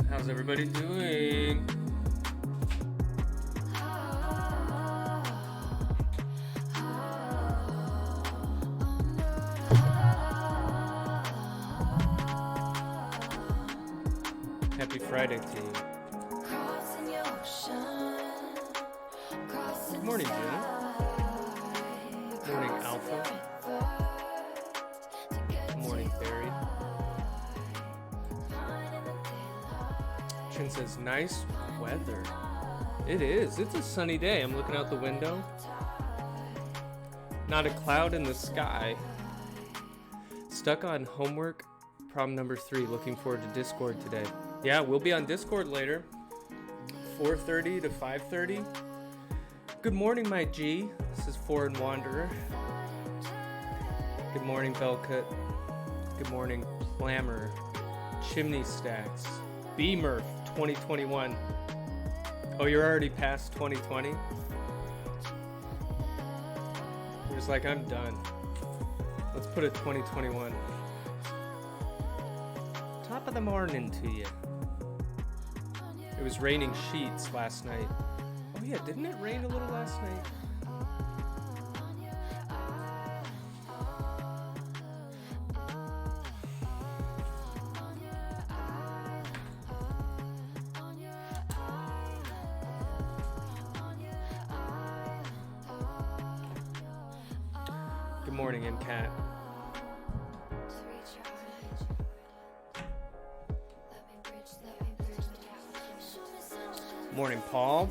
How's everybody doing? Happy Friday to you. Good morning, Jenna. Good morning, Alpha. Good morning, Barry. Chin says, nice weather. It is. It's a sunny day. I'm looking out the window. Not a cloud in the sky. Stuck on homework. Problem number 3. Looking forward to Discord today. Yeah, we'll be on Discord later. 4:30 to 5:30. Good morning, my G. This is Foreign Wanderer. Good morning, Belcut. Good morning, Clamor. Chimney Stacks. B-Murph 2021. Oh, you're already past 2020? You're just like, I'm done. Let's put a 2021. Top of the morning to you. It was raining sheets last night. Oh yeah, didn't it rain a little last night? Good morning, MCAT. Morning, Paul.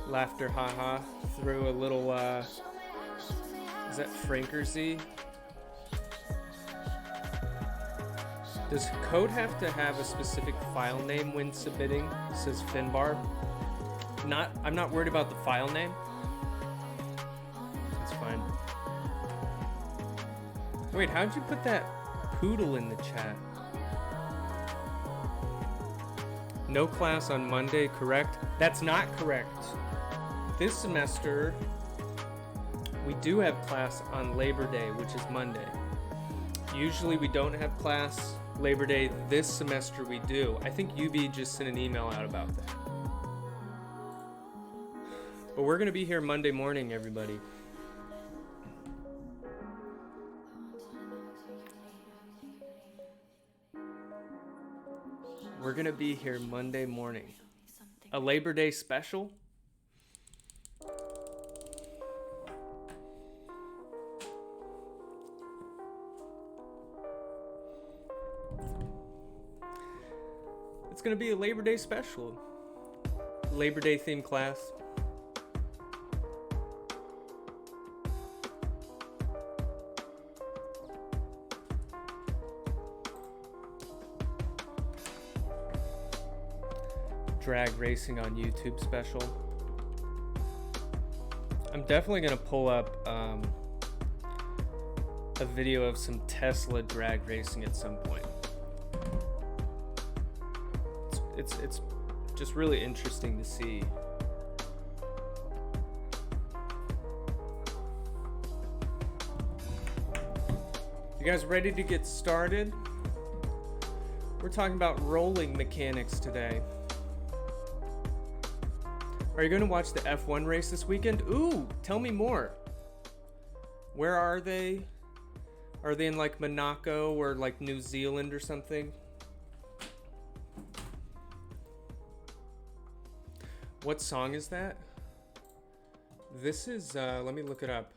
Laughter, haha. Threw a little, is that Frankersy? Does code have to have a specific file name when submitting? Says Finbar. I'm not worried about the file name. That's fine. Wait, how'd you put that poodle in the chat? No class on Monday, correct? That's not correct. This semester, we do have class on Labor Day, which is Monday. Usually we don't have class Labor Day. This semester we do. I think UB just sent an email out about that. But we're going to be here Monday morning, everybody. We're going to be here Monday morning. A Labor Day special? It's going to be a Labor Day special. Labor Day themed class. Drag racing on YouTube special. I'm definitely going to pull up a video of some Tesla drag racing at some point. It's just really interesting to see. You guys ready to get started? We're talking about rolling mechanics today. Are you going to watch the F1 race this weekend? Ooh, tell me more. Where are they? Are they in like Monaco or like New Zealand or something? What song is that? This is, let me look it up.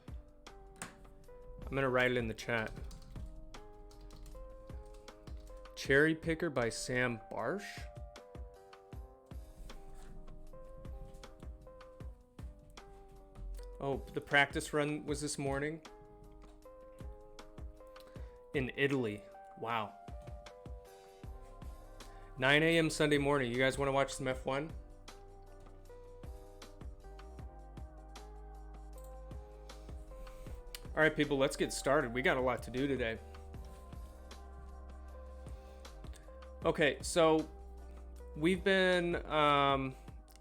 I'm going to write it in the chat. Cherry Picker by Sam Barsh. Oh, the practice run was this morning in Italy. Wow. 9 a.m. Sunday morning. You guys want to watch some F1? All right, people, let's get started. We got a lot to do today. Okay, so we've been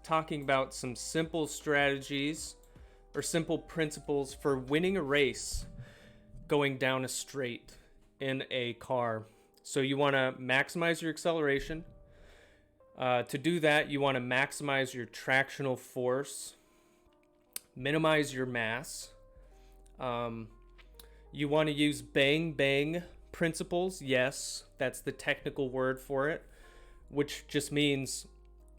talking about some simple strategies or simple principles for winning a race going down a straight in a car. So you want to maximize your acceleration. To do that, you want to maximize your tractional force, minimize your mass. You want to use bang principles. Yes, that's the technical word for it, which just means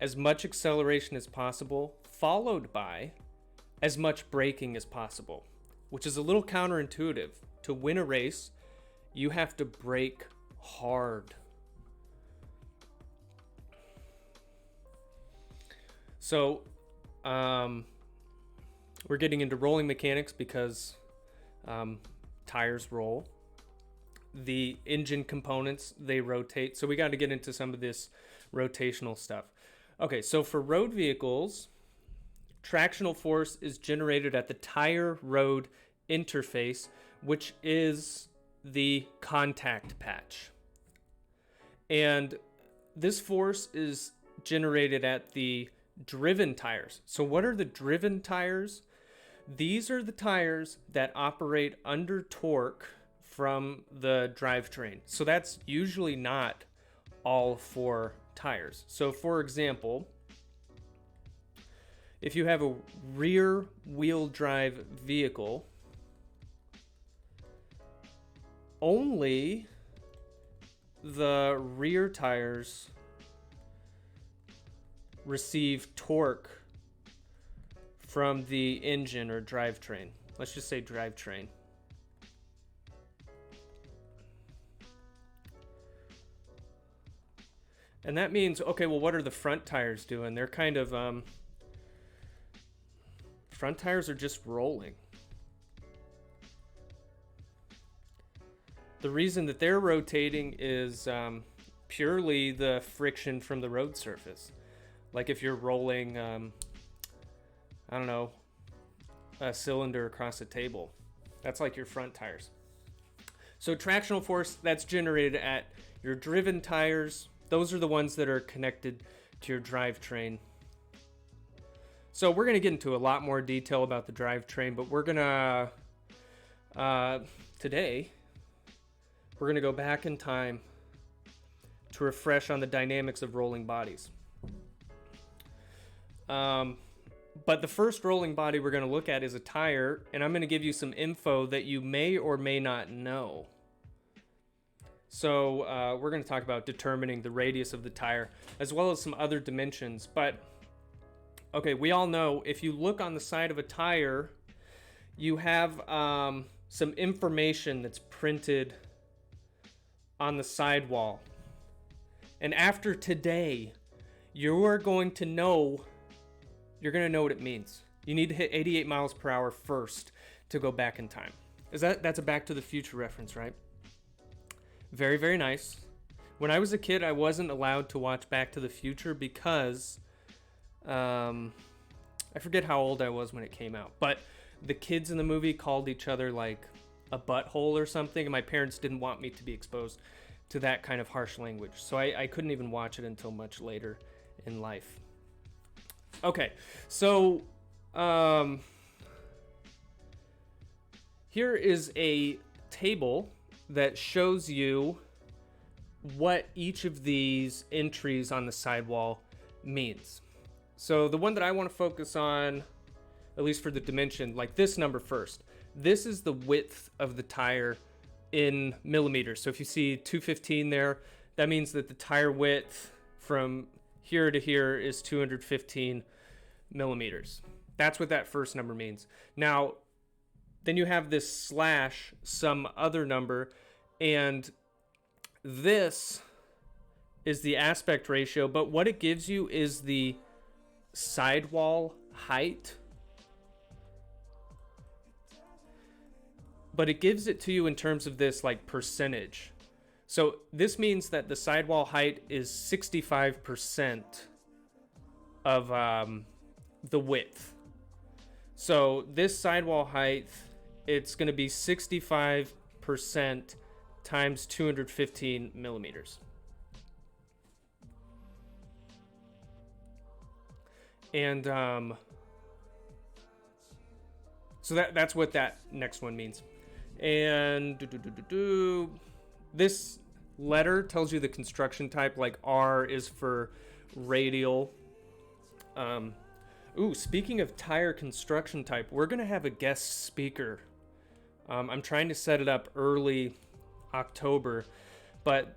as much acceleration as possible, followed by as much braking as possible, which is a little counterintuitive. To win a race, you have to brake hard. So, we're getting into rolling mechanics because tires roll. The engine components, they rotate. So we got to get into some of this rotational stuff. Okay, so for road vehicles, tractional force is generated at the tire-road interface, which is the contact patch. And this force is generated at the driven tires. So what are the driven tires? These are the tires that operate under torque from the drivetrain. So that's usually not all four tires. So for example, if you have a rear wheel drive vehicle, only the rear tires receive torque from the engine or drivetrain. Let's just say drivetrain. And that means, okay, well, what are the front tires doing? They're kind of, front tires are just rolling. The reason that they're rotating is purely the friction from the road surface. Like if you're rolling, I don't know, a cylinder across a table. That's like your front tires. So tractional force, that's generated at your driven tires. Those are the ones that are connected to your drivetrain. So we're going to get into a lot more detail about the drivetrain, but we're going to, today, we're going to go back in time to refresh on the dynamics of rolling bodies. But the first rolling body we're going to look at is a tire, and I'm going to give you some info that you may or may not know. So we're going to talk about determining the radius of the tire, as well as some other dimensions. But, okay, we all know if you look on the side of a tire, you have some information that's printed on the sidewall. And after today, you're going to know what it means. You need to hit 88 miles per hour first to go back in time. That's a Back to the Future reference, right? Very, very nice. When I was a kid, I wasn't allowed to watch Back to the Future because I forget how old I was when it came out. But the kids in the movie called each other like a butthole or something, and my parents didn't want me to be exposed to that kind of harsh language. So I couldn't even watch it until much later in life. Okay, so here is a table that shows you what each of these entries on the sidewall means. So the one that I want to focus on, at least for the dimension, like this number first. This is the width of the tire in millimeters. So if you see 215 there, that means that the tire width from here to here is 215 millimeters. That's what that first number means. Now, then you have this slash some other number, and this is the aspect ratio, but what it gives you is the sidewall height but it gives it to you in terms of this like percentage. So this means that the sidewall height is 65% of the width. So this sidewall height, it's going to be 65% times 215 millimeters. And so that's what that next one means. And this letter tells you the construction type, like R is for radial. Speaking of tire construction type, we're going to have a guest speaker. I'm trying to set it up early October, but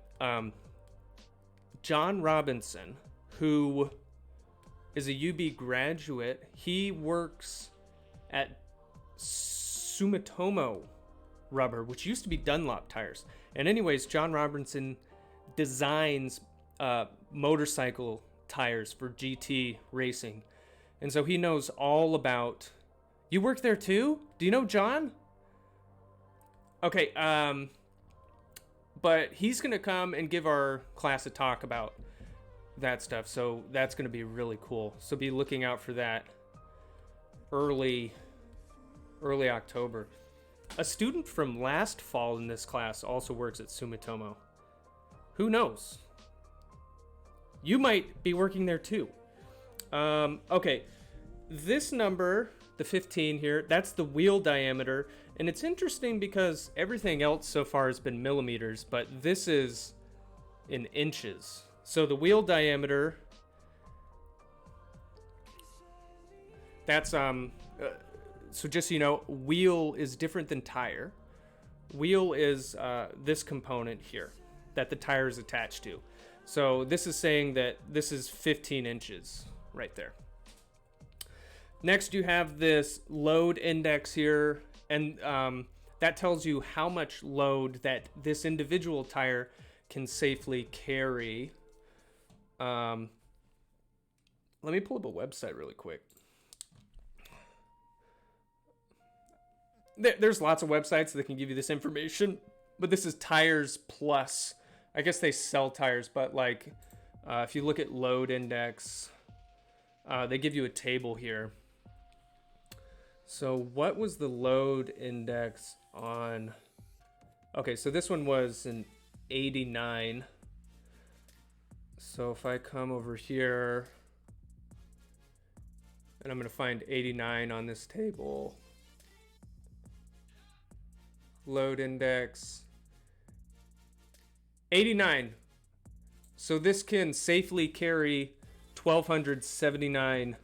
John Robinson, who is a UB graduate, he works at Sumitomo Rubber, which used to be Dunlop tires. And anyways, John Robinson designs motorcycle tires for GT racing. And so he knows all about... You work there too? Do you know John? Okay, but he's going to come and give our class a talk about that stuff. So that's going to be really cool. So be looking out for that early October. A student from last fall in this class also works at Sumitomo. Who knows? You might be working there too. Okay, this number, the 15 here, that's the wheel diameter. And it's interesting because everything else so far has been millimeters, but this is in inches. So the wheel diameter, that's, so just so you know, wheel is different than tire. Wheel is this component here that the tire is attached to. So this is saying that this is 15 inches right there. Next, you have this load index here, and that tells you how much load that this individual tire can safely carry. Let me pull up a website really quick. There's lots of websites that can give you this information, but this is Tires Plus. I guess they sell tires, but like if you look at load index, they give you a table here. So what was the load index on? Okay, so this one was an 89. So if I come over here, and I'm going to find 89 on this table. Load index 89. So this can safely carry 1,279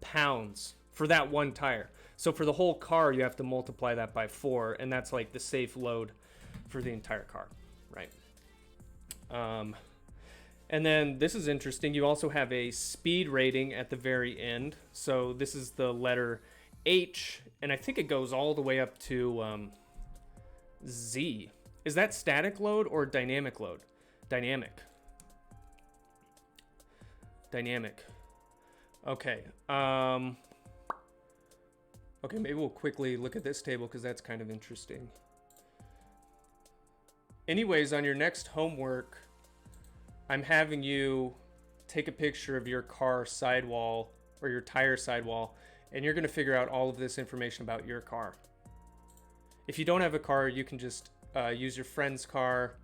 pounds for that one tire. So for the whole car, you have to multiply that by 4, and that's like the safe load for the entire car, right? And then this is interesting. You also have a speed rating at the very end. So this is the letter H, and I think it goes all the way up to Z. Is that static load or dynamic load? Dynamic. Okay. Okay, maybe we'll quickly look at this table because that's kind of interesting. Anyways, on your next homework, I'm having you take a picture of your car sidewall or your tire sidewall, and you're going to figure out all of this information about your car. If you don't have a car, you can just use your friend's car,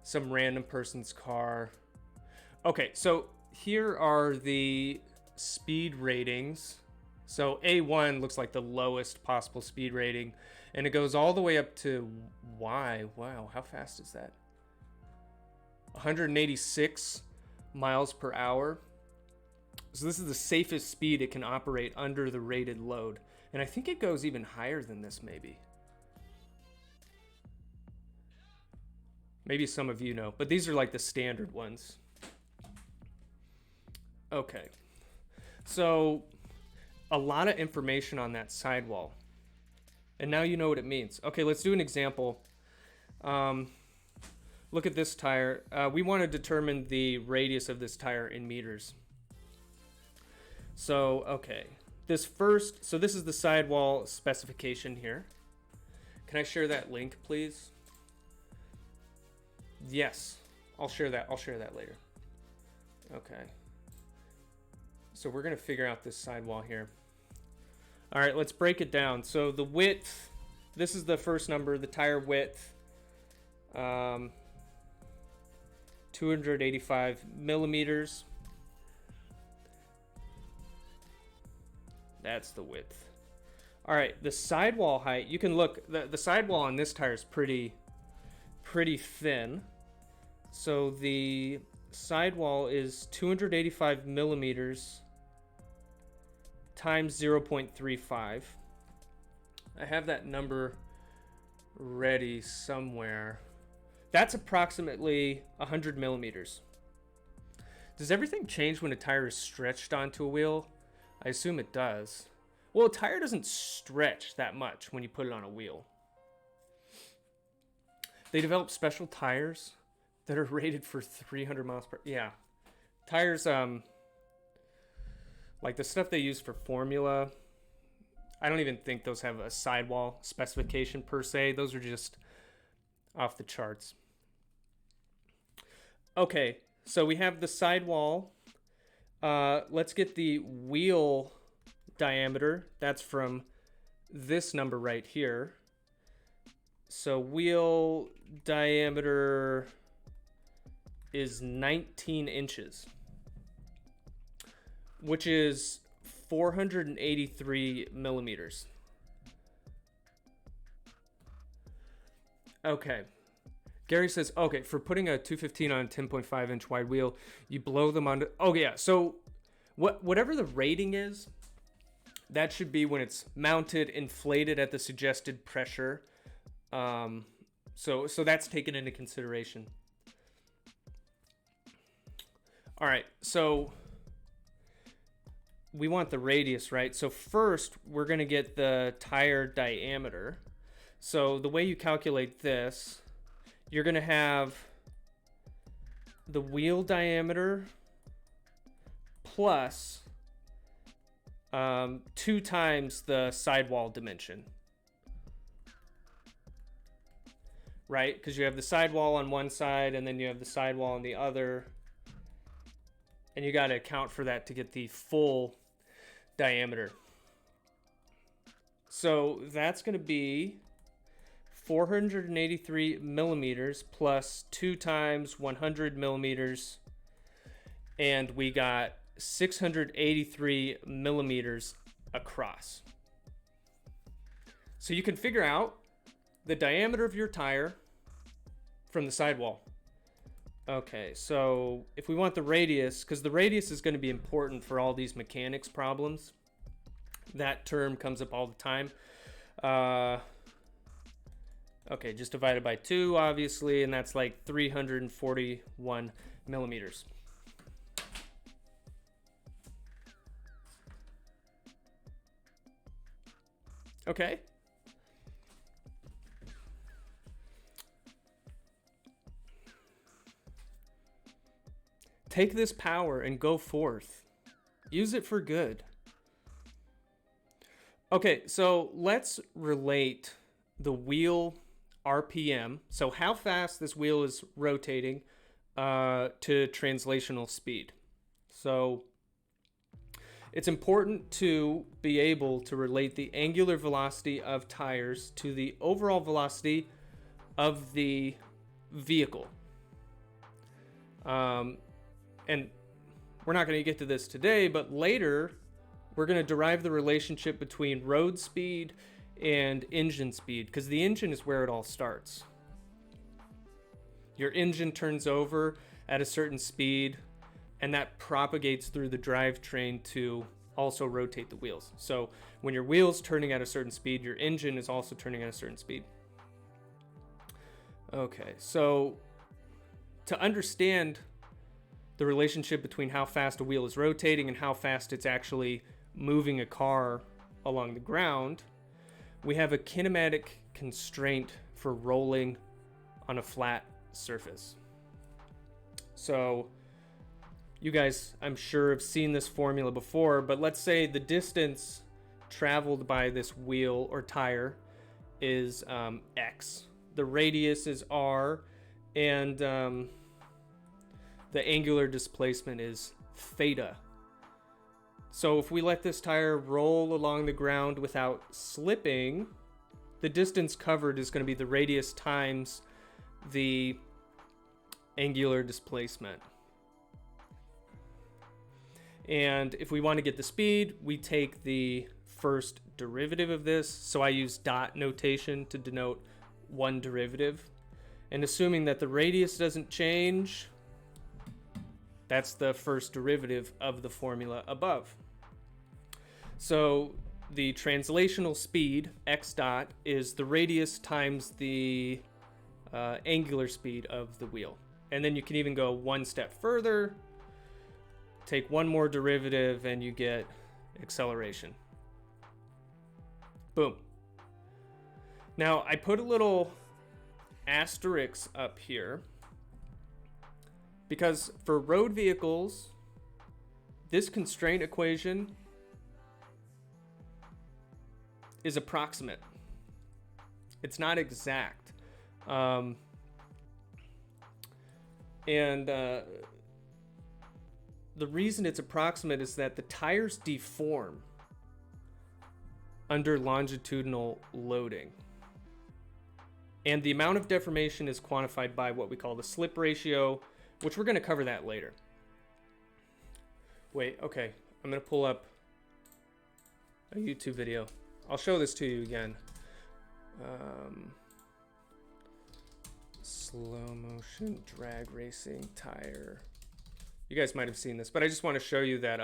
some random person's car. Okay, so here are the speed ratings. So A1 looks like the lowest possible speed rating, and it goes all the way up to Y. Wow, how fast is that? 186 miles per hour. So this is the safest speed it can operate under the rated load. And I think it goes even higher than this, maybe. Maybe some of you know, but these are like the standard ones. Okay. So a lot of information on that sidewall. And now you know what it means. Okay, let's do an example. Look at this tire. We want to determine the radius of this tire in meters. So, okay. So this is the sidewall specification here. Can I share that link, please? Yes, I'll share that. I'll share that later. Okay. So we're going to figure out this sidewall here. All right, let's break it down. So the width, this is the first number, the tire width, 285 millimeters. That's the width. All right, the sidewall height, you can look, the sidewall on this tire is pretty thin. So the sidewall is 285 millimeters times 0.35. I have that number ready somewhere. That's approximately 100 millimeters. Does everything change when a tire is stretched onto a wheel? I assume it does. Well, a tire doesn't stretch that much when you put it on a wheel. They develop special tires that are rated for 300 miles per... Yeah. Tires, like the stuff they use for Formula, I don't even think those have a sidewall specification per se. Those are just off the charts. Okay, so we have the sidewall. Let's get the wheel diameter. That's from this number right here. So wheel diameter is 19 inches, which is 483 millimeters. Okay. Gary says, okay, for putting a 215 on a 10.5 inch wide wheel, you blow them onto... Oh, yeah. So whatever the rating is, that should be when it's mounted, inflated at the suggested pressure. So that's taken into consideration. All right, so we want the radius, right? So first, we're going to get the tire diameter. So the way you calculate this, you're going to have the wheel diameter plus 2 times the sidewall dimension. Right? Because you have the sidewall on one side and then you have the sidewall on the other. And you got to account for that to get the full diameter. So that's going to be 483 millimeters plus 2 times 100 millimeters. And we got 683 millimeters across. So you can figure out the diameter of your tire from the sidewall. Okay, so if we want the radius, because the radius is going to be important for all these mechanics problems. That term comes up all the time. Okay, just divided by 2, obviously, and that's like 341 millimeters. Okay. Take this power and go forth. Use it for good. Okay, so let's relate the wheel RPM, so how fast this wheel is rotating, to translational speed. So it's important to be able to relate the angular velocity of tires to the overall velocity of the vehicle. And we're not going to get to this today, but later we're going to derive the relationship between road speed and engine speed, because the engine is where it all starts. Your engine turns over at a certain speed, and that propagates through the drivetrain to also rotate the wheels. So when your wheel's turning at a certain speed, your engine is also turning at a certain speed. Okay, so to understand the relationship between how fast a wheel is rotating and how fast it's actually moving a car along the ground, we have a kinematic constraint for rolling on a flat surface. So you guys, I'm sure, have seen this formula before, but let's say the distance traveled by this wheel or tire is x, the radius is r, and the angular displacement is theta. So if we let this tire roll along the ground without slipping, the distance covered is going to be the radius times the angular displacement. And if we want to get the speed, we take the first derivative of this. So I use dot notation to denote one derivative. And assuming that the radius doesn't change, that's the first derivative of the formula above. So the translational speed, x dot, is the radius times the angular speed of the wheel. And then you can even go one step further, take one more derivative, and you get acceleration. Boom. Now, I put a little asterisk up here because for road vehicles, this constraint equation is approximate. It's not exact. The reason it's approximate is that the tires deform under longitudinal loading. And the amount of deformation is quantified by what we call the slip ratio, which we're going to cover that later. Wait, okay. I'm going to pull up a YouTube video. I'll show this to you again. Slow motion drag racing tire. You guys might have seen this, but I just want to show you that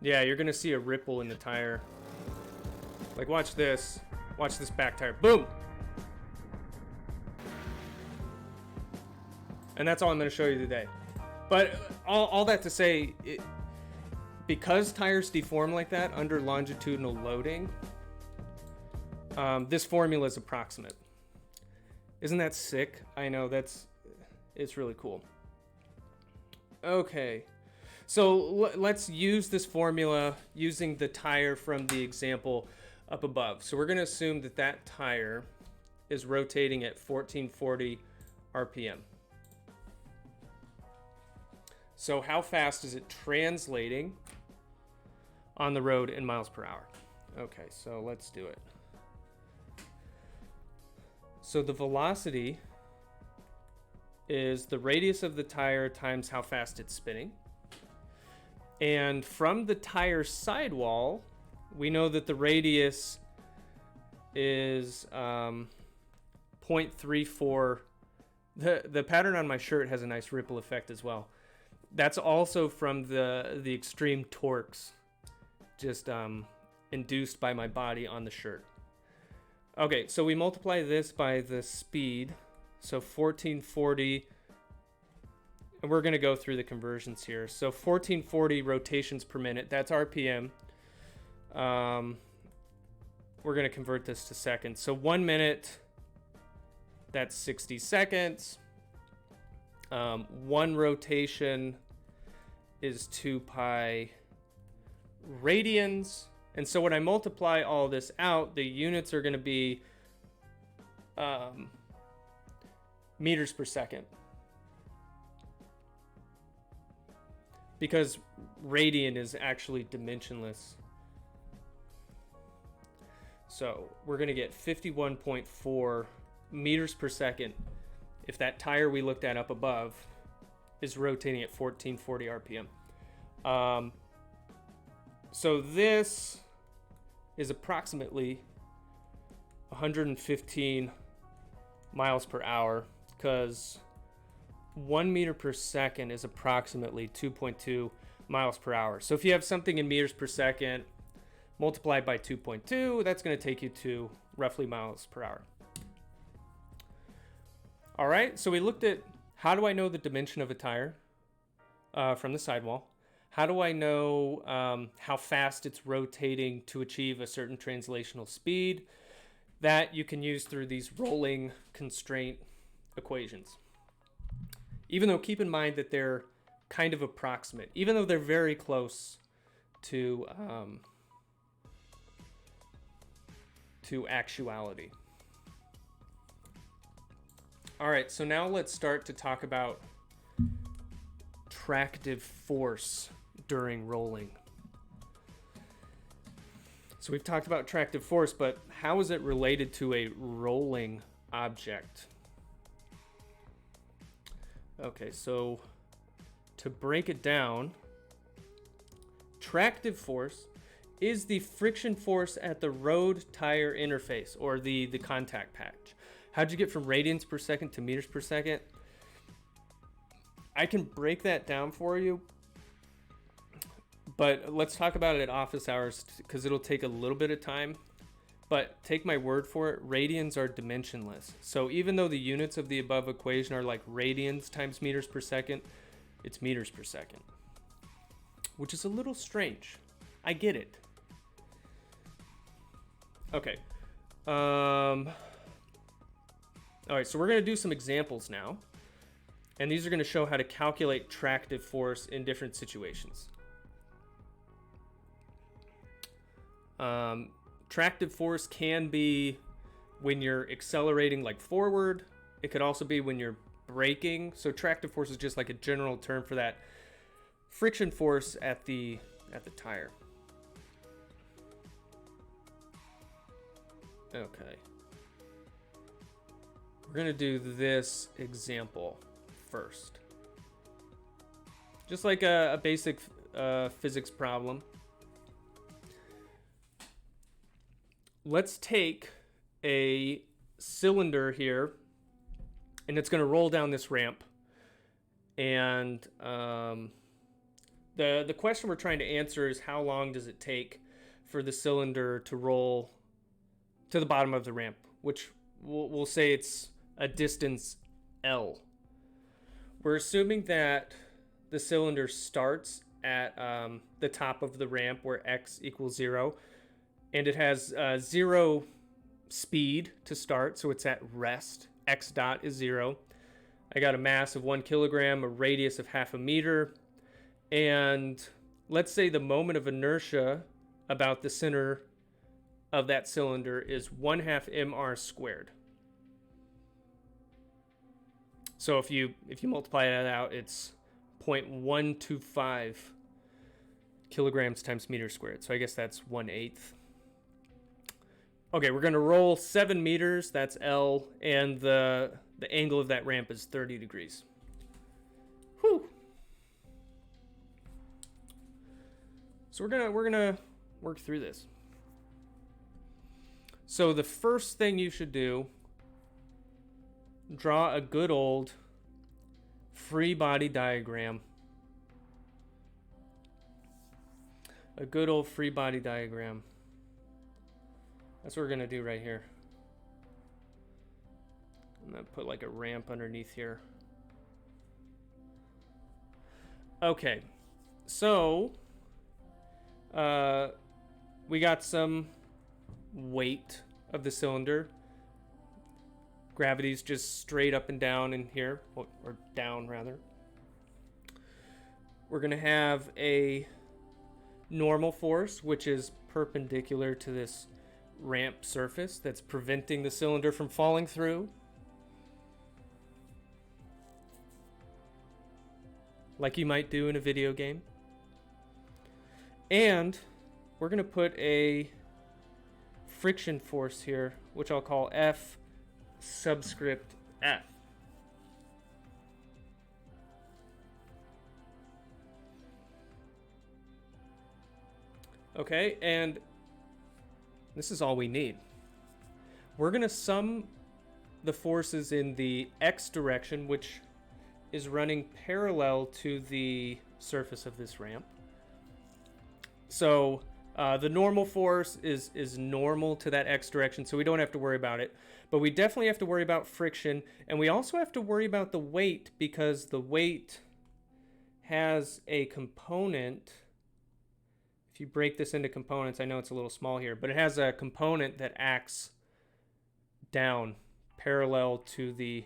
yeah, you're gonna see a ripple in the tire. Like, watch this. Watch this back tire. Boom! And that's all I'm gonna show you today. But all that to say, because tires deform like that under longitudinal loading, this formula is approximate. Isn't that sick? I know, it's really cool. Okay, so let's use this formula using the tire from the example up above. So we're going to assume that that tire is rotating at 1440 RPM. So how fast is it translating on the road in miles per hour? Okay, so let's do it. So the velocity is the radius of the tire times how fast it's spinning. And from the tire sidewall, we know that the radius is 0.34. The pattern on my shirt has a nice ripple effect as well. That's also from the extreme torques just induced by my body on the shirt. Okay, so we multiply this by the speed. So 1440, and we're going to go through the conversions here. So 1440 rotations per minute, that's RPM. We're going to convert this to seconds. So 1 minute, that's 60 seconds. One rotation is 2 pi radians. And so when I multiply all this out, the units are going to be meters per second. Because radian is actually dimensionless. So we're going to get 51.4 meters per second if that tire we looked at up above is rotating at 1440 RPM. So this is approximately 115 miles per hour, because 1 meter per second is approximately 2.2 miles per hour. So if you have something in meters per second multiplied by 2.2, that's going to take you to roughly miles per hour. All right, so we looked at how do I know the dimension of a tire from the sidewall? How do I know how fast it's rotating to achieve a certain translational speed? That you can use through these rolling constraint equations. Even though, keep in mind that they're kind of approximate, even though they're very close to actuality. All right, so now let's start to talk about tractive force during rolling. So we've talked about tractive force, but how is it related to a rolling object? Okay, so to break it down, tractive force is the friction force at the road tire interface, or the contact patch. How'd you get from radians per second to meters per second? I can break that down for you, but let's talk about it at office hours because it'll take a little bit of time. But take my word for it, radians are dimensionless. So even though the units of the above equation are like radians times meters per second, it's meters per second, which is a little strange. I get it. Okay. All right, so we're going to do some examples now. And these are going to show how to calculate tractive force in different situations. Tractive force can be when you're accelerating like forward. It could also be when you're braking. So tractive force is just like a general term for that friction force at the tire. Okay. We're going to do this example first. Just like a basic physics problem. Let's take a cylinder here, and it's going to roll down this ramp. And the question we're trying to answer is how long does it take for the cylinder to roll to the bottom of the ramp, which we'll say it's a distance L. We're assuming that the cylinder starts at the top of the ramp where x equals 0. And it has 0 speed to start, so it's at rest. X dot is 0. I got a mass of 1 kilogram, a radius of 0.5 meter, and let's say the moment of inertia about the center of that cylinder is 1/2 mr squared. So if you multiply that out, it's 0.125 kilograms times meter squared. So I guess that's 1/8. Okay, we're going to roll 7 meters, that's L, and the angle of that ramp is 30 degrees. Whew. So we're gonna work through this. So the first thing you should do, draw a good old free body diagram. A good old free body diagram. That's what we're gonna do right here. I'm gonna put like a ramp underneath here. Okay, so we got some weight of the cylinder. Gravity's just straight up and down in here, or down rather. We're gonna have a normal force, which is perpendicular to this ramp surface that's preventing the cylinder from falling through. Like you might do in a video game. And we're going to put a friction force here, which I'll call F subscript F. Okay, and this is all we need. We're going to sum the forces in the x direction, which is running parallel to the surface of this ramp. So the normal force is normal to that x direction, so we don't have to worry about it. But we definitely have to worry about friction, and we also have to worry about the weight, because the weight has a component. If you break this into components, I know it's a little small here, but it has a component that acts down parallel to the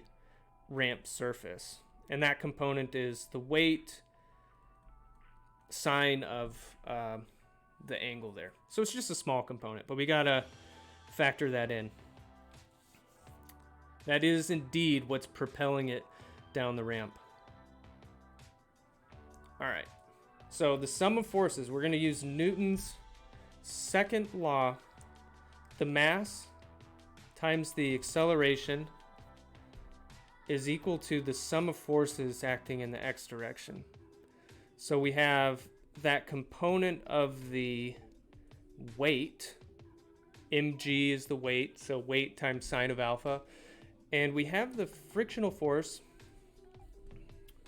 ramp surface. And that component is the weight sine of the angle there. So it's just a small component, but we gotta factor that in. That is indeed what's propelling it down the ramp. All right, so the sum of forces, we're gonna use Newton's second law. The mass times the acceleration is equal to the sum of forces acting in the x direction. So we have that component of the weight, mg is the weight, so weight times sine of alpha, and we have the frictional force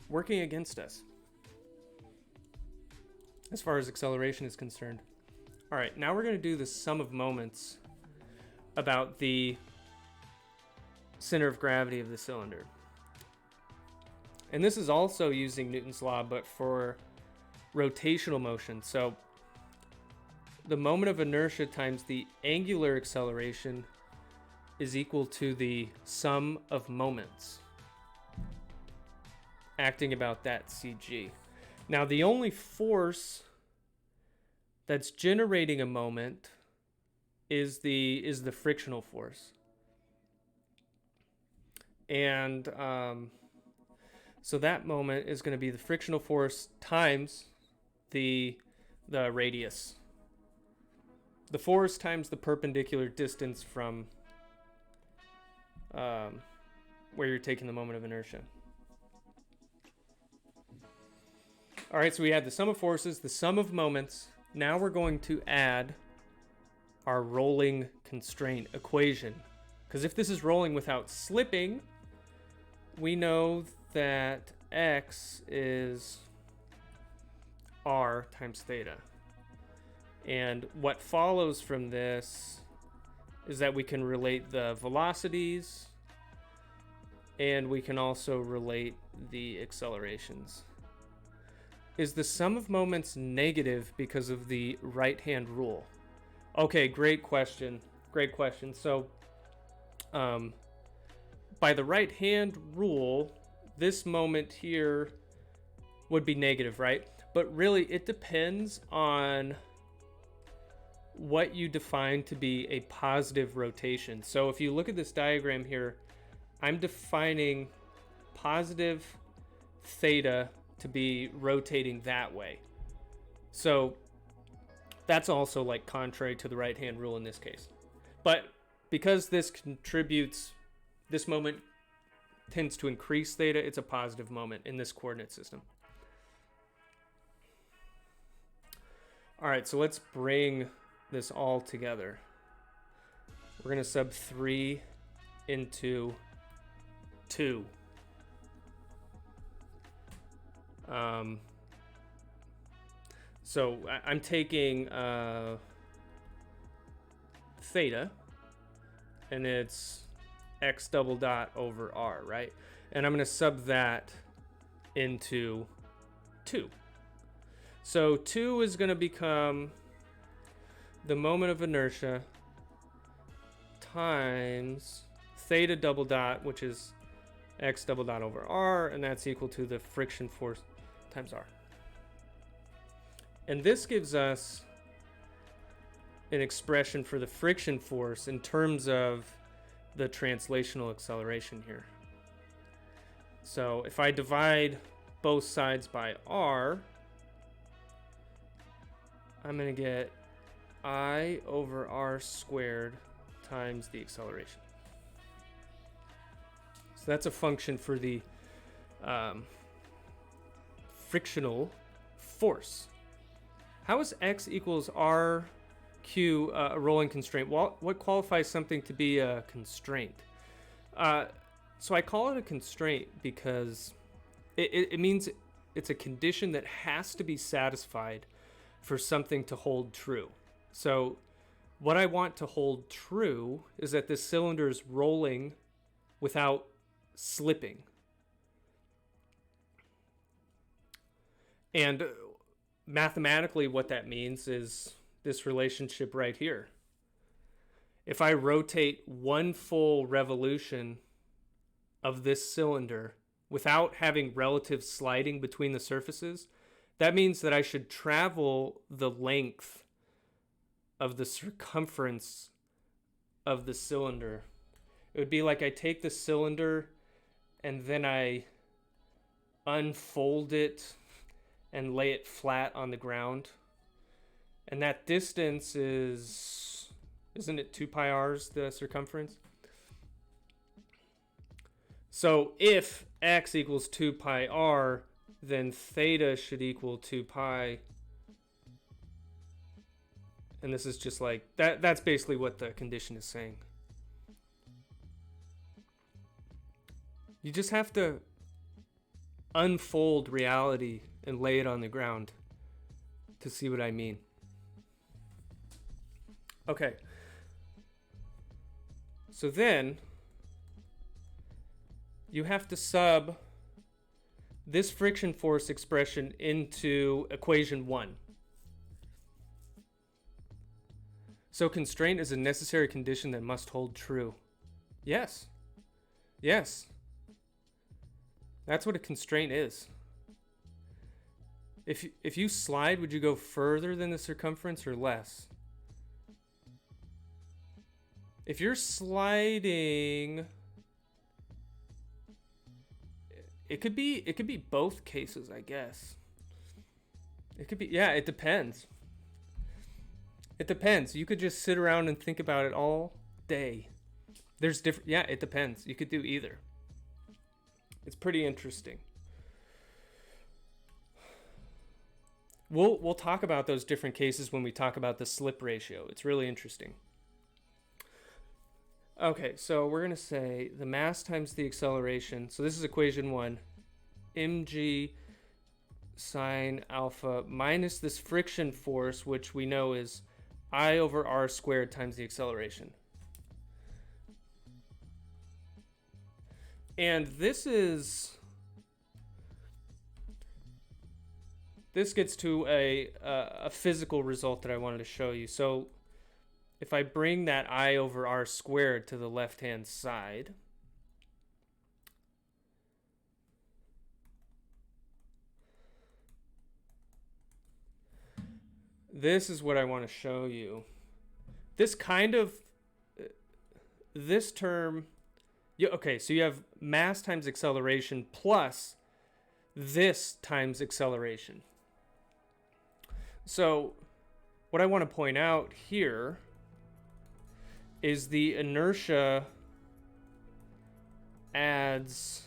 working against us as far as acceleration is concerned. All right, now we're going to do the sum of moments about the center of gravity of the cylinder. And this is also using Newton's law, but for rotational motion. So the moment of inertia times the angular acceleration is equal to the sum of moments acting about that CG. Now the only force that's generating a moment is the frictional force. And so that moment is going to be the frictional force times the radius. The force times the perpendicular distance from where you're taking the moment of inertia. All right, so we had the sum of forces, the sum of moments. Now we're going to add our rolling constraint equation. Because if this is rolling without slipping, we know that x is r times theta. And what follows from this is that we can relate the velocities and we can also relate the accelerations. Is the sum of moments negative because of the right-hand rule? Okay, great question. Great question. So, by the right-hand rule, this moment here would be negative, right? But really, it depends on what you define to be a positive rotation. So if you look at this diagram here, I'm defining positive theta to be rotating that way. So that's also like contrary to the right-hand rule in this case. But because this moment tends to increase theta, it's a positive moment in this coordinate system. All right, so let's bring this all together. We're going to sub 3 into 2. So I'm taking theta, and it's x double dot over r, right? And I'm going to sub that into 2. So 2 is going to become the moment of inertia times theta double dot, which is x double dot over r, and that's equal to the friction force times r. And this gives us an expression for the friction force in terms of the translational acceleration here. So if I divide both sides by r, I'm going to get I over r squared times the acceleration. So that's a function for the frictional force. How is x equals rq a rolling constraint? Well, what qualifies something to be a constraint? So I call it a constraint because it means it's a condition that has to be satisfied for something to hold true. So what I want to hold true is that this cylinder is rolling without slipping. And mathematically what that means is this relationship right here. If I rotate one full revolution of this cylinder without having relative sliding between the surfaces, that means that I should travel the length of the circumference of the cylinder. It would be like I take the cylinder and then I unfold it and lay it flat on the ground. And that distance is, isn't it 2 pi r's the circumference? So if x equals 2 pi r, then theta should equal 2 pi. And this is just like, that's basically what the condition is saying. You just have to unfold reality and lay it on the ground to see what I mean. Okay. So then you have to sub this friction force expression into equation 1. So constraint is a necessary condition that must hold true. Yes. Yes. That's what a constraint is. If you slide, would you go further than the circumference or less? If you're sliding, it could be both cases, I guess. It could be, yeah, it depends. It depends. You could just sit around and think about it all day. There's different, yeah, it depends. You could do either. It's pretty interesting. We'll talk about those different cases when we talk about the slip ratio. It's really interesting. Okay, so we're going to say the mass times the acceleration. So this is equation 1. mg sine alpha minus this friction force, which we know is I over r squared times the acceleration. And this gets to a physical result that I wanted to show you. So if I bring that I over r squared to the left-hand side, this is what I want to show you. This term, okay, so you have mass times acceleration plus this times acceleration. So what I want to point out here is the inertia adds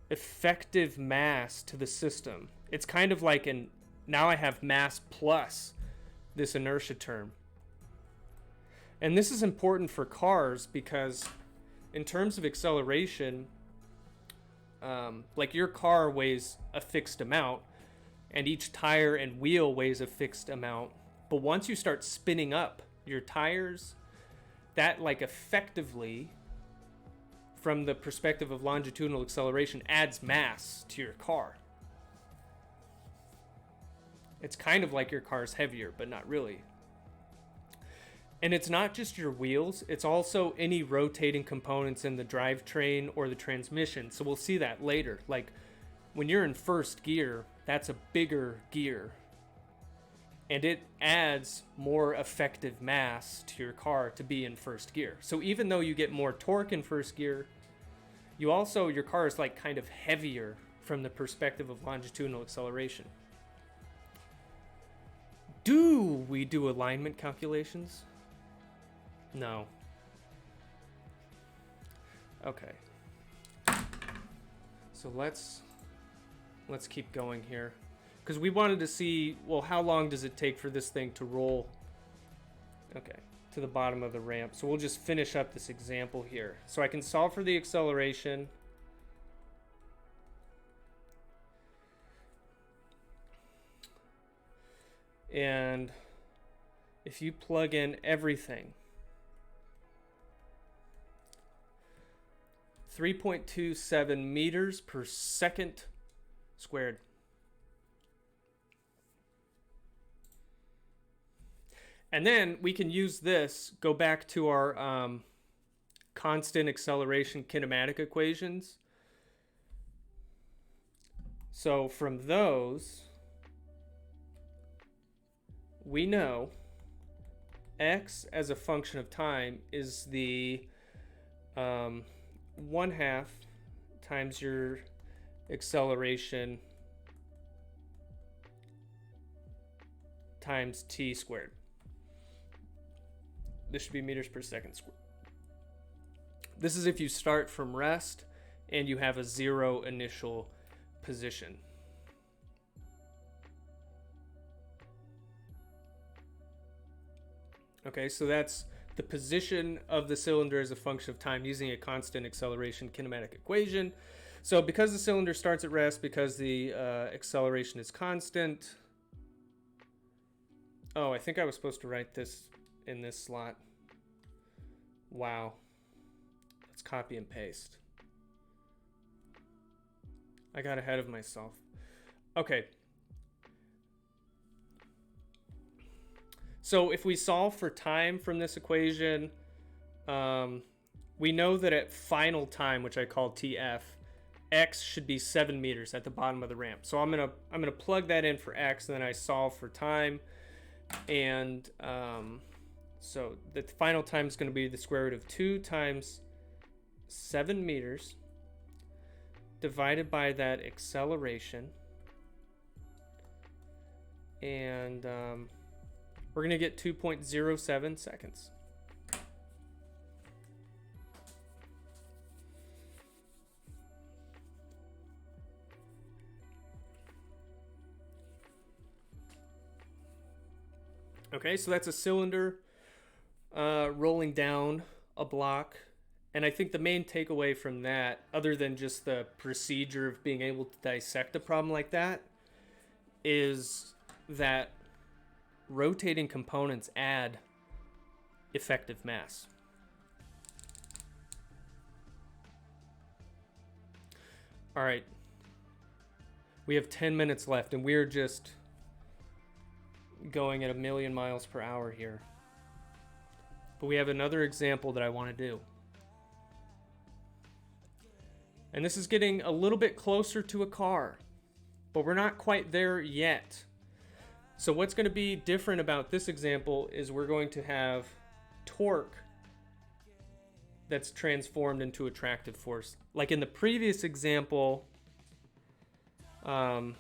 effective mass to the system. It's kind of like now I have mass plus this inertia term. And this is important for cars because in terms of acceleration, like your car weighs a fixed amount and each tire and wheel weighs a fixed amount. But once you start spinning up your tires, that like effectively, from the perspective of longitudinal acceleration, adds mass to your car. It's kind of like your car's heavier, but not really. And it's not just your wheels, it's also any rotating components in the drivetrain or the transmission. So we'll see that later. Like when you're in first gear, that's a bigger gear. And it adds more effective mass to your car to be in first gear. So even though you get more torque in first gear, your car is like kind of heavier from the perspective of longitudinal acceleration. Do we do alignment calculations? No. Okay. So let's keep going here. Because we wanted to see, well, how long does it take for this thing to roll, okay, to the bottom of the ramp. So we'll just finish up this example here. So I can solve for the acceleration. And if you plug in everything, 3.27 meters per second squared. And then we can use this, go back to our constant acceleration kinematic equations. So from those, we know x as a function of time is the 1/2 times your acceleration times t squared. This should be meters per second squared. This is if you start from rest and you have a 0 initial position. Okay, so that's the position of the cylinder as a function of time using a constant acceleration kinematic equation. So because the cylinder starts at rest, because the acceleration is constant. Oh, I think I was supposed to write this in this slot. Wow. Let's copy and paste. I got ahead of myself. Okay. So if we solve for time from this equation, we know that at final time, which I call TF, x should be 7 meters at the bottom of the ramp. So I'm gonna plug that in for x, and then I solve for time, and so the final time is going to be the square root of 2 times 7 meters divided by that acceleration, and we're going to get 2.07 seconds. Okay, so that's a cylinder rolling down a block. And I think the main takeaway from that, other than just the procedure of being able to dissect a problem like that, is that rotating components add effective mass. All right. We have 10 minutes left, and we're just going at 1,000,000 miles per hour here. But we have another example that I want to do. And this is getting a little bit closer to a car, but we're not quite there yet. So what's going to be different about this example is we're going to have torque that's transformed into a tractive force. Like in the previous example, there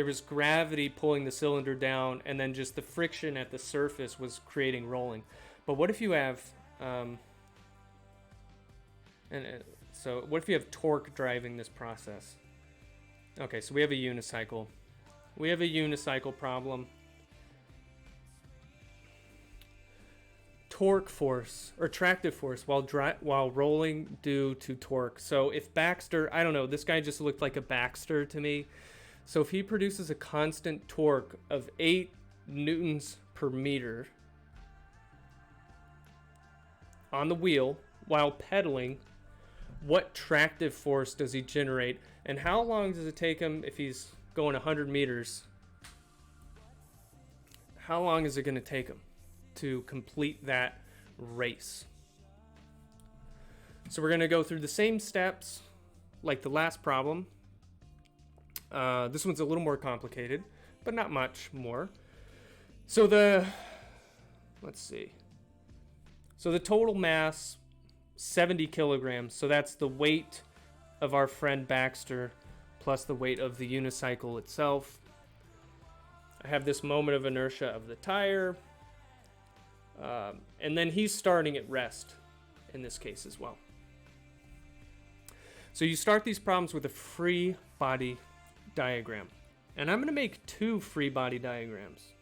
was gravity pulling the cylinder down, and then just the friction at the surface was creating rolling. But what if you have, so what if you have torque driving this process? Okay, so we have a unicycle. We have a unicycle problem. Torque force or tractive force while rolling due to torque. So if Baxter, I don't know, this guy just looked like a Baxter to me. So if he produces a constant torque of 8 newtons per meter on the wheel while pedaling, what tractive force does he generate? And how long does it take him if he's going 100 meters? How long is it going to take him to complete that race? So we're going to go through the same steps like the last problem. This one's a little more complicated, but not much more. So let's see. So the total mass, 70 kilograms. So that's the weight of our friend Baxter plus the weight of the unicycle itself. I have this moment of inertia of the tire. And then he's starting at rest in this case as well. So you start these problems with a free body diagram. And I'm going to make 2 free body diagrams.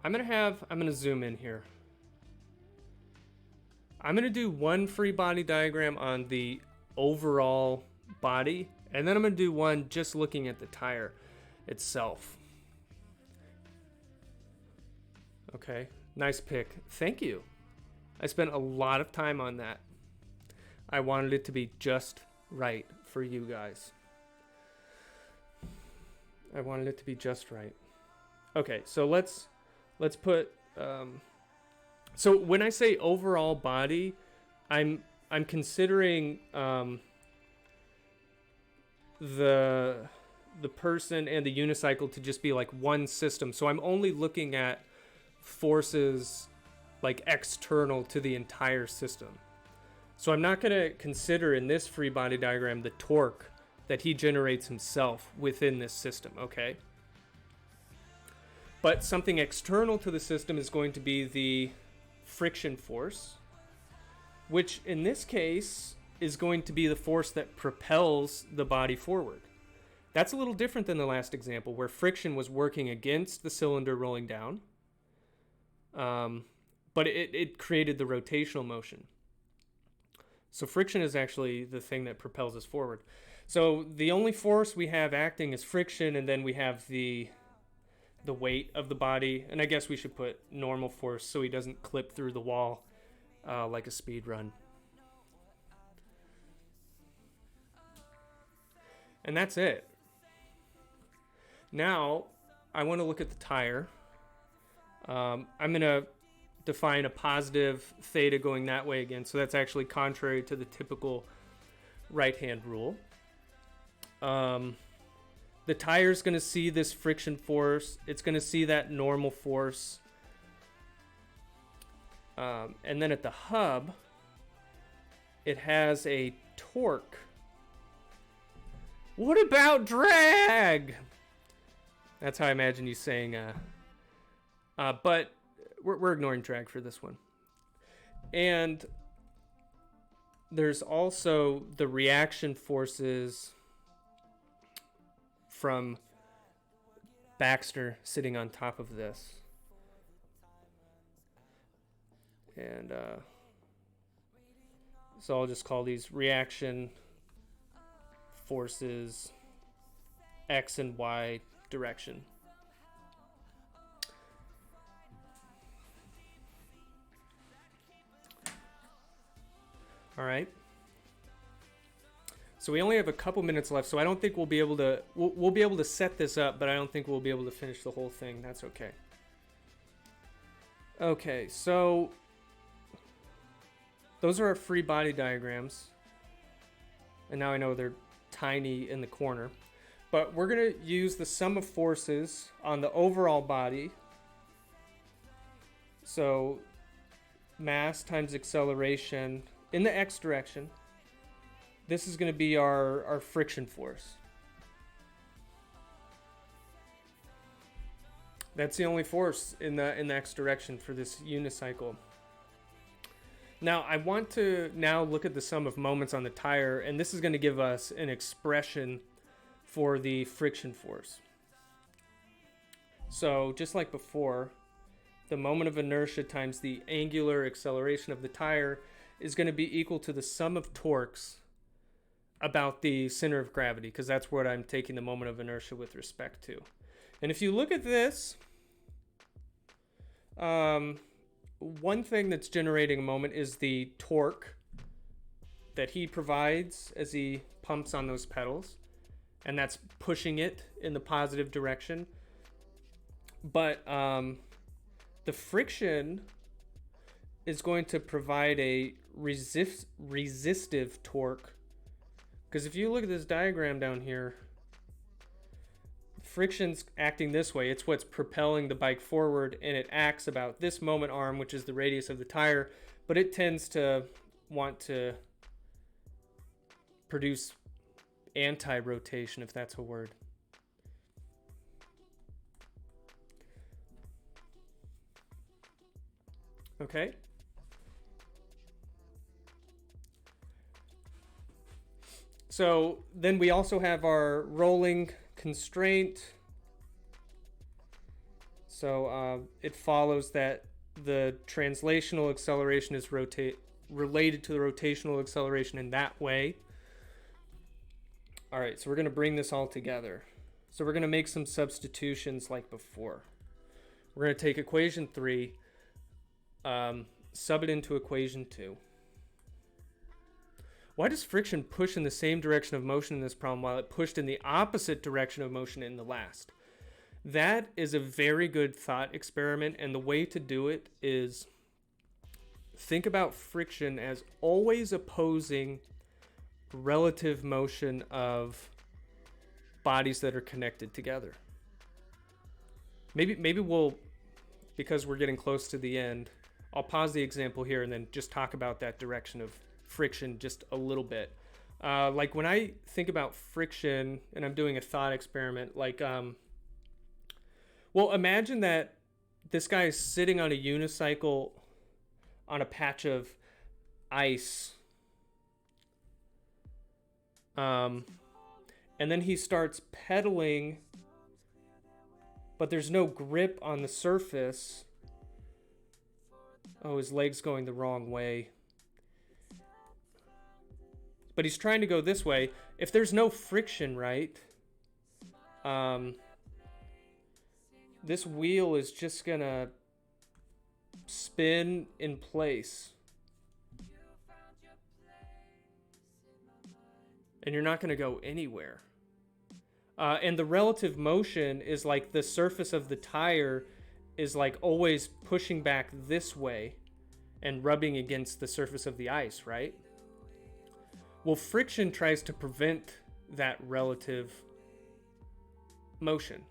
I'm going to zoom in here. I'm going to do one free body diagram on the overall body, and then I'm going to do one just looking at the tire itself. Okay, nice pick. Thank you. I spent a lot of time on that. I wanted it to be just right for you guys. I wanted it to be just right. Okay, so let's put so when I say overall body, I'm considering the person and the unicycle to just be like one system. So I'm only looking at forces like external to the entire system. So I'm not going to consider in this free body diagram the torque that he generates himself within this system, okay? But something external to the system is going to be the friction force, which in this case is going to be the force that propels the body forward. That's a little different than the last example where friction was working against the cylinder rolling down, but it created the rotational motion. So friction is actually the thing that propels us forward. So the only force we have acting is friction, and then we have the weight of the body. And I guess we should put normal force so he doesn't clip through the wall like a speed run. And that's it. Now, I want to look at the tire. I'm going to define a positive theta going that way again. So that's actually contrary to the typical right-hand rule. The tire's going to see this friction force. It's going to see that normal force. And then at the hub, it has a torque. What about drag? That's how I imagine you saying, but we're ignoring drag for this one. And there's also the reaction forces from Baxter sitting on top of this. And so I'll just call these reaction forces X and Y direction. All right. So we only have a couple minutes left, so I don't think we'll be able to we'll be able to set this up, but I don't think we'll be able to finish the whole thing. That's okay. Okay, so those are our free body diagrams. And now I know they're tiny in the corner. But we're going to use the sum of forces on the overall body. So mass times acceleration in the x direction. This is going to be our friction force. That's the only force in the x direction for this unicycle. Now, I want to now look at the sum of moments on the tire, and this is going to give us an expression for the friction force. So, just like before, the moment of inertia times the angular acceleration of the tire is going to be equal to the sum of torques about the center of gravity, because that's what I'm taking the moment of inertia with respect to. And if you look at this, one thing that's generating a moment is the torque that he provides as he pumps on those pedals, and that's pushing it in the positive direction. But the friction is going to provide a resistive torque, because if you look at this diagram down here, friction's acting this way. It's what's propelling the bike forward, and it acts about this moment arm, which is the radius of the tire, but it tends to want to produce anti-rotation, if that's a word. Okay. So then we also have our rolling constraint. So it follows that the translational acceleration is related to the rotational acceleration in that way. All right, so we're going to bring this all together. So we're going to make some substitutions like before. We're going to take equation 3, sub it into equation 2. Why does friction push in the same direction of motion in this problem while it pushed in the opposite direction of motion in the last? That is a very good thought experiment, and the way to do it is think about friction as always opposing relative motion of bodies that are connected together. Maybe we'll, because we're getting close to the end, I'll pause the example here and then just talk about that direction of friction just a little bit. Like when I think about friction and I'm doing a thought experiment, like, well, imagine that this guy is sitting on a unicycle on a patch of ice. And then he starts pedaling, but there's no grip on the surface. Oh, his leg's going the wrong way. But he's trying to go this way. If there's no friction, right? This wheel is just gonna spin in place. And you're not gonna go anywhere. And the relative motion is like the surface of the tire is like always pushing back this way and rubbing against the surface of the ice, right? Well, friction tries to prevent that relative motion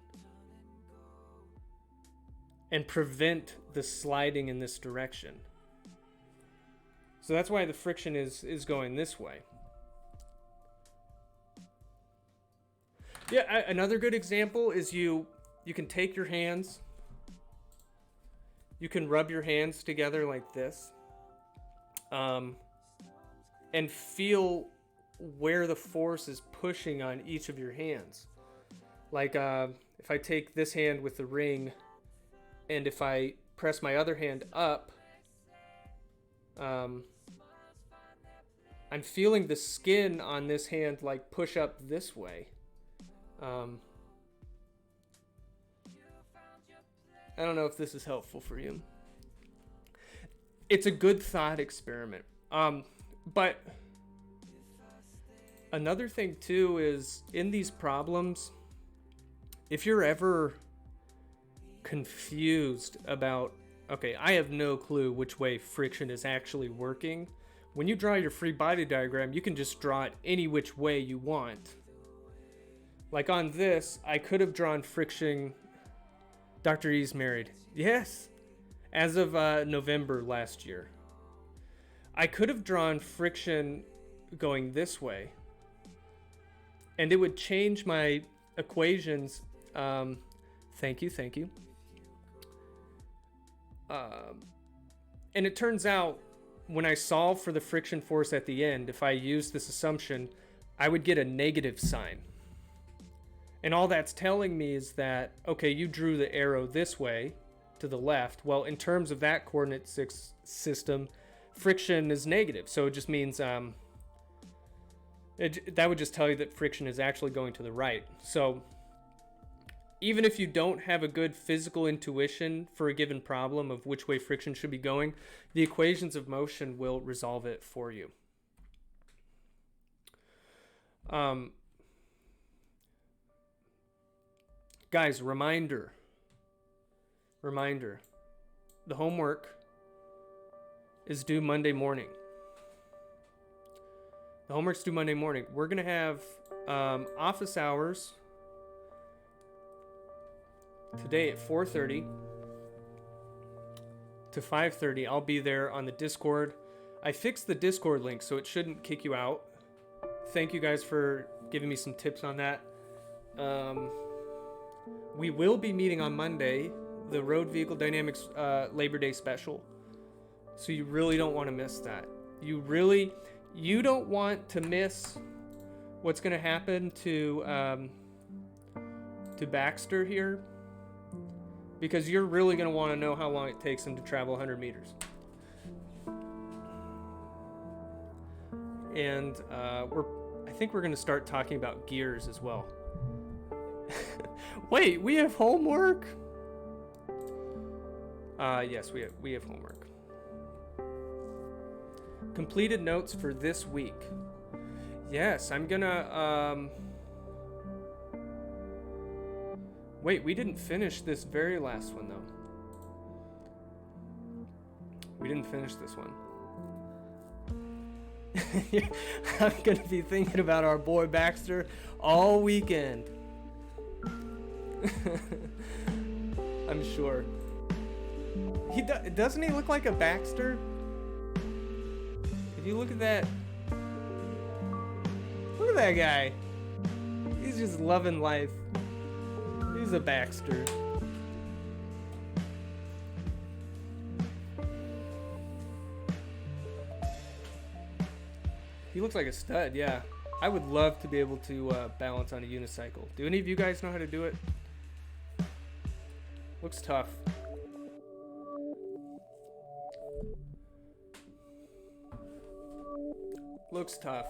and prevent the sliding in this direction. So that's why the friction is going this way. Yeah, another good example is you can take your hands, you can rub your hands together like this, and feel where the force is pushing on each of your hands. Like if I take this hand with the ring, and if I press my other hand up, I'm feeling the skin on this hand like push up this way. I don't know if this is helpful for you. It's a good thought experiment. But another thing too is in these problems, if you're ever confused about, okay, I have no clue which way friction is actually working, when you draw your free body diagram, you can just draw it any which way you want. Like on this, I could have drawn friction. Dr. E's married. Yes. As of November last year. I could have drawn friction going this way. And it would change my equations. Thank you. And it turns out when I solve for the friction force at the end, if I use this assumption, I would get a negative sign. And all that's telling me is that, okay, you drew the arrow this way to the left. Well, in terms of that coordinate system, friction is negative. So it just means that would just tell you that friction is actually going to the right. So even if you don't have a good physical intuition for a given problem of which way friction should be going, the equations of motion will resolve it for you. Guys, reminder. The homework is due Monday morning. The homework's due Monday morning. We're going to have office hours today at 4:30 to 5:30. I'll be there on the Discord. I fixed the Discord link, so it shouldn't kick you out. Thank you guys for giving me some tips on that. We will be meeting on Monday, the Road Vehicle Dynamics Labor Day special. So you really don't want to miss that. You don't want to miss what's going to happen to Baxter here, because you're really going to want to know how long it takes him to travel 100 meters. And I think we're going to start talking about gears as well. Wait, we have homework? Yes, we have homework. Completed notes for this week. Yes, I'm gonna wait, we didn't finish this very last one though. We didn't finish this one. I'm gonna be thinking about our boy Baxter all weekend. I'm sure. Doesn't he look like a Baxter? If you look at that guy. He's just loving life. He's a Baxter. He looks like a stud, yeah. I would love to be able to balance on a unicycle. Do any of you guys know how to do it? Looks tough. Looks tough.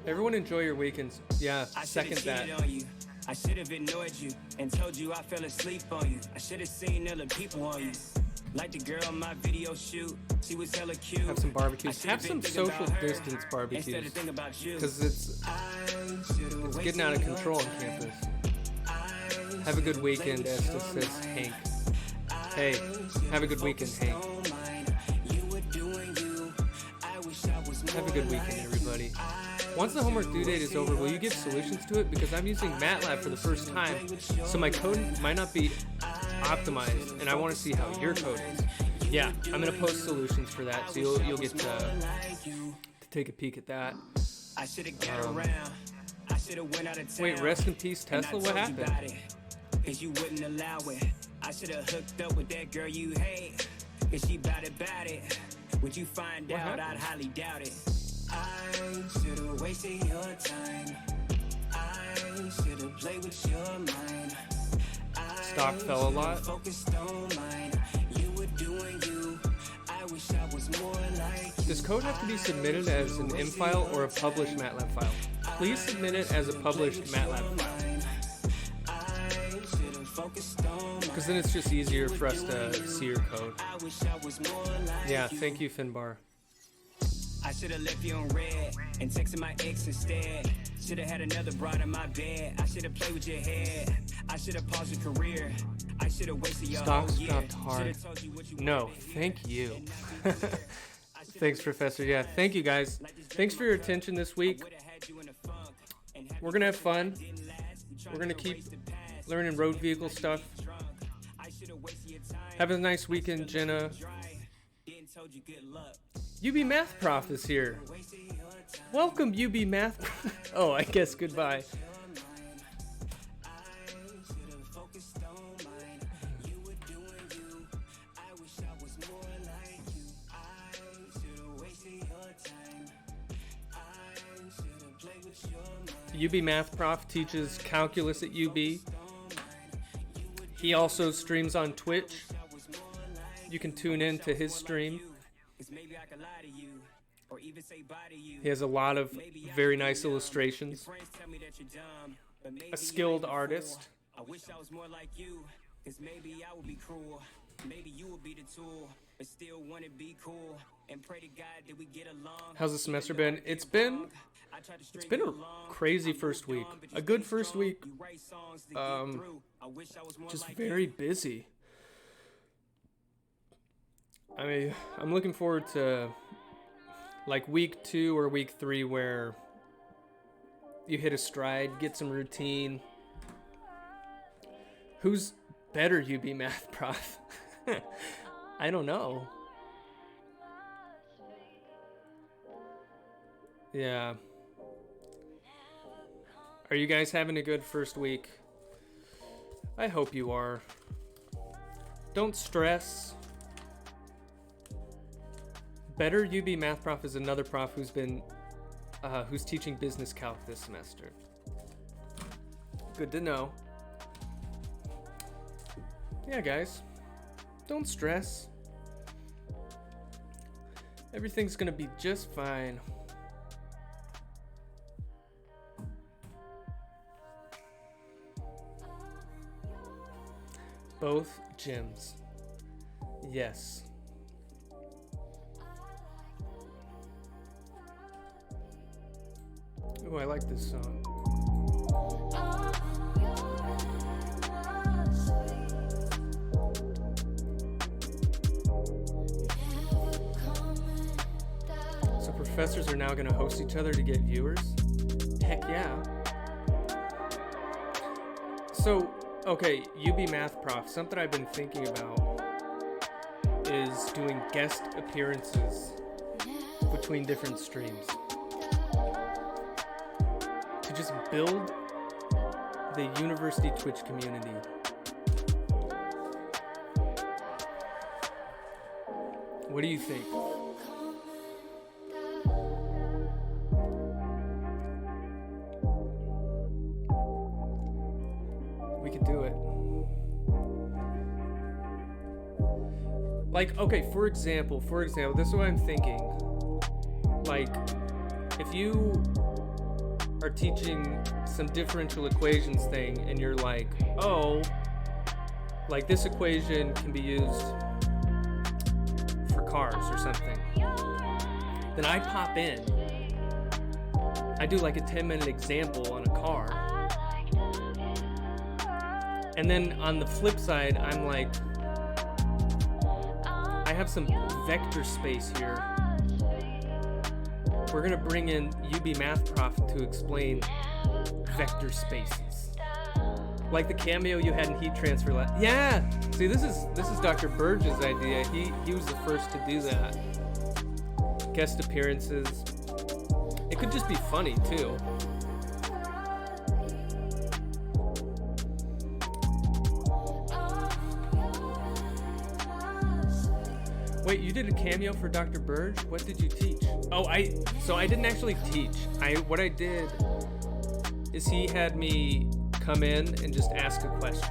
Everyone enjoy your weekends. Yeah, second that. I should have ignored you and told you I fell asleep on you. I should have seen other people on you. Like the girl on my video shoot, she was hella cute. Have some barbecues. Have some social distance barbecues. Because it's getting out of control on campus. Have a good weekend, Estes says Hank. Hey, have a good weekend, Hank. Have a good weekend, everybody. Once the homework due date is over, will you give solutions to it? Because I'm using MATLAB for the first time, so my code might not be optimized, and I want to see how your code is. Yeah, I'm gonna post solutions for that, so you'll get to take a peek at that. Wait, rest in peace, Tesla. What happened? Cause you wouldn't allow it. I should have hooked up with that girl you hate. Cause she bad about it. Would you find out? I'd highly doubt it. I should've wasted your time. I should've played with your mind. Stock fell a lot. Focused on mine. You were doing you. I wish I was more like you. Does code have to be submitted as an IM file or a published MATLAB file? Please submit it as a published MATLAB file. Because then it's just easier for us to see your code. Yeah, thank you, Finbar. I should have left you on red and texted my ex instead. Should have had another broad in my bed. I should have played with your head. I should have paused your career. I should have wasted your Stocks whole year. dropped hard. No, thank you. Thanks, Professor. Yeah, thank you, guys. Thanks for your attention this week. We're going to have fun. We're going to keep learning road vehicle stuff. Have a nice weekend, Jenna. UB Math Prof is here. Welcome, UB Math Prof. Oh, I guess goodbye. UB Math Prof teaches calculus at UB. He also streams on Twitch. You can tune in to his stream. He has a lot of very nice illustrations. A skilled artist. I wish I was more like you, cause maybe I would be cruel. Maybe you would be the tool, but still want to be cool and pray to God that we get along. How's the semester been? It's been a crazy first week. A good first week. Just very busy. I mean, I'm looking forward to like week 2 or week 3 where you hit a stride, get some routine. Who's better, UB Math Prof? I don't know. Yeah. Are you guys having a good first week? I hope you are. Don't stress. Better UB Math Prof is another prof who's teaching business calc this semester. Good to know. Yeah, guys. Don't stress. Everything's gonna be just fine. Both gyms. Yes. Oh, I like this song. professors are now going to host each other to get viewers? Heck yeah. So, okay, UB Math Prof, something I've been thinking about is doing guest appearances between different streams. To just build the university Twitch community. What do you think? We could do it. Like, okay, for example, this is what I'm thinking. Like, if you are teaching some differential equations thing and you're like, oh, like this equation can be used for cars or something, then I pop in, I do like a 10-minute example on a car, and then on the flip side I'm like, I have some vector space here. We're gonna bring in UB Math Prof to explain vector spaces, like the cameo you had in heat transfer. Yeah, see, this is Dr. Burge's idea. He was the first to do that. Guest appearances. It could just be funny too. Wait, you did a cameo for Dr. Burge? What did you teach? Oh, so I didn't actually teach. What I did is he had me come in and just ask a question.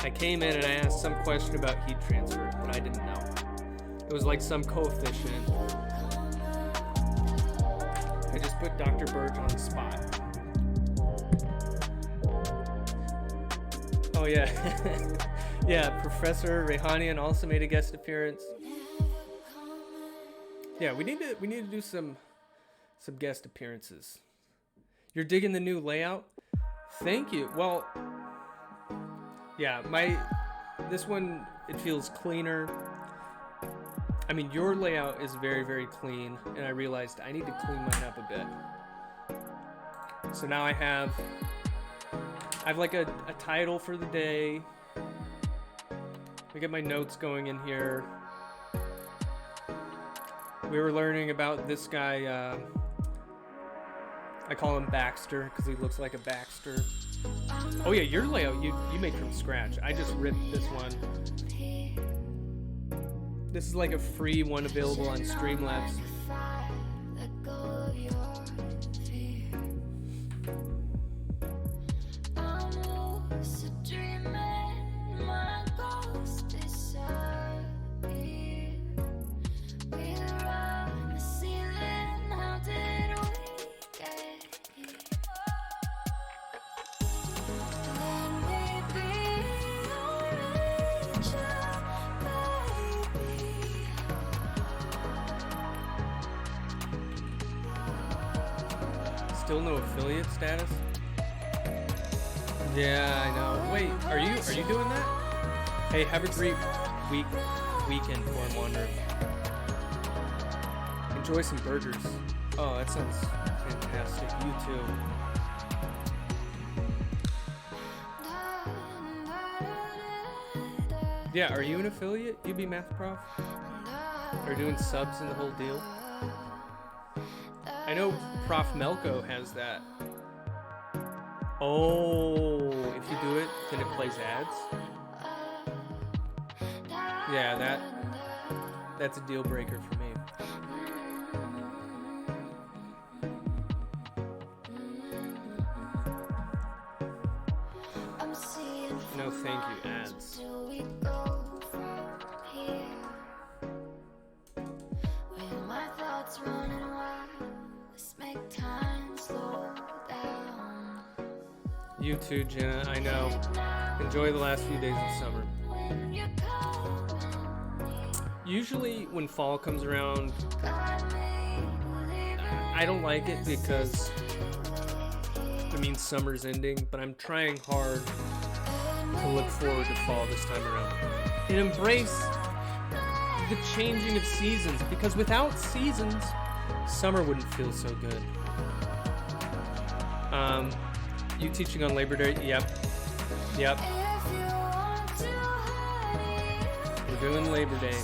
I came in and I asked some question about heat transfer that I didn't know. It was like some coefficient. I just put Dr. Burge on the spot. Oh yeah. Yeah, Professor Rehanian also made a guest appearance. Yeah, we need to do some guest appearances. You're digging the new layout? Thank you. Well, yeah, this one, it feels cleaner. I mean, your layout is very, very clean, and I realized I need to clean mine up a bit. So now I have like a title for the day. I get my notes going in here. We were learning about this guy, I call him Baxter because he looks like a Baxter. Oh yeah, your layout you made from scratch. I just ripped this one. This is like a free one available on Streamlabs. Still no affiliate status? Yeah, I know. Wait, are you doing that? Hey, have a great weekend, Form Wonder. Enjoy some burgers. Oh, that sounds fantastic. You too. Yeah, are you an affiliate? UB Math Prof? Are you doing subs and the whole deal? I know Prof Melko has that. Oh, if you do it, then it plays ads? Yeah, that's a deal breaker for me. No, thank you, ads. You too, Jenna. I know. Enjoy the last few days of summer. Usually when fall comes around, I don't like it because it means summer's ending, but I'm trying hard to look forward to fall this time around. And embrace the changing of seasons, because without seasons, summer wouldn't feel so good. You teaching on Labor Day? Yep. We're doing Labor Day.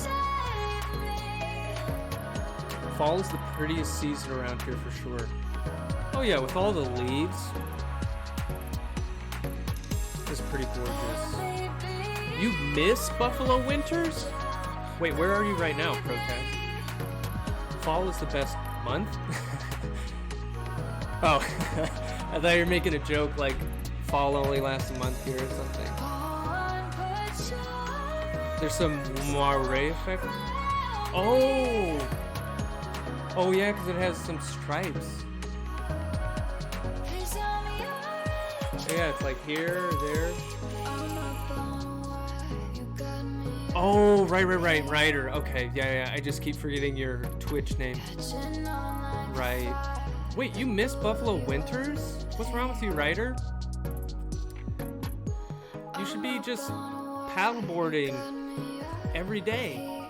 Fall is the prettiest season around here for sure. Oh yeah, with all the leaves. It's pretty gorgeous. You miss Buffalo winters? Wait, where are you right now, Protest? Fall is the best month? Oh, I thought you were making a joke like fall only lasts a month here or something. There's some moire effect. Oh! Oh yeah, because it has some stripes. Yeah, it's like here, there. Oh, right, Ryder. Okay, yeah, I just keep forgetting your Twitch name. Right. Wait, you miss Buffalo winters? What's wrong with you, Ryder? You should be just paddleboarding every day.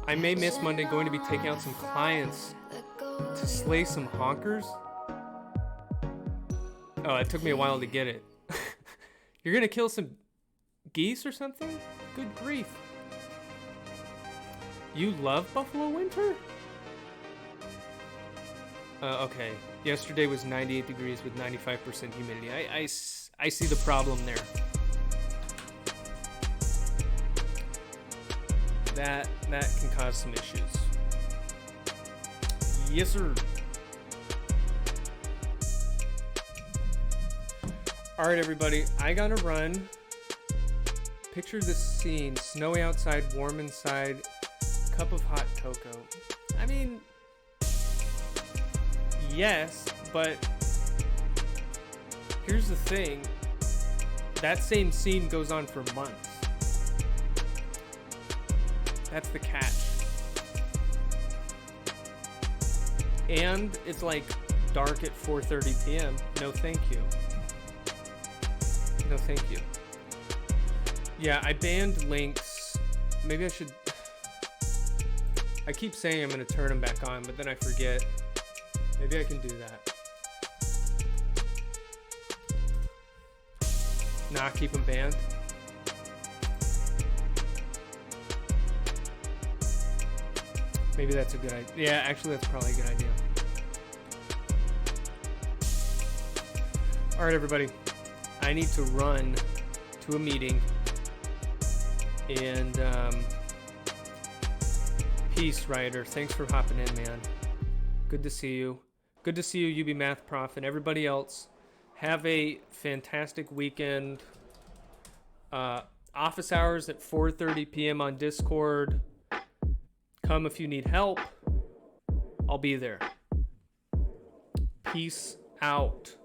I may miss Monday, going to be taking out some clients to slay some honkers. Oh, it took me a while to get it. You're gonna kill some geese or something? Good grief. You love Buffalo winter? Okay. Yesterday was 98 degrees with 95% humidity. I see the problem there. That can cause some issues. Yes, sir. All right, everybody. I gotta run. Picture this scene: snowy outside, warm inside, cup of hot cocoa. I mean, yes, but here's the thing. That same scene goes on for months. That's the catch. And it's like dark at 4:30 p.m. No, thank you. No, thank you. Yeah, I banned links. Maybe I should... I keep saying I'm going to turn them back on, but then I forget. Maybe I can do that. Nah, keep them banned. Maybe that's a good idea. Yeah, actually, that's probably a good idea. All right, everybody. I need to run to a meeting. And peace, Ryder. Thanks for hopping in, man. Good to see you. Good to see you, UB Math Prof, and everybody else. Have a fantastic weekend. Office hours at 4:30 p.m. on Discord. Come if you need help. I'll be there. Peace out.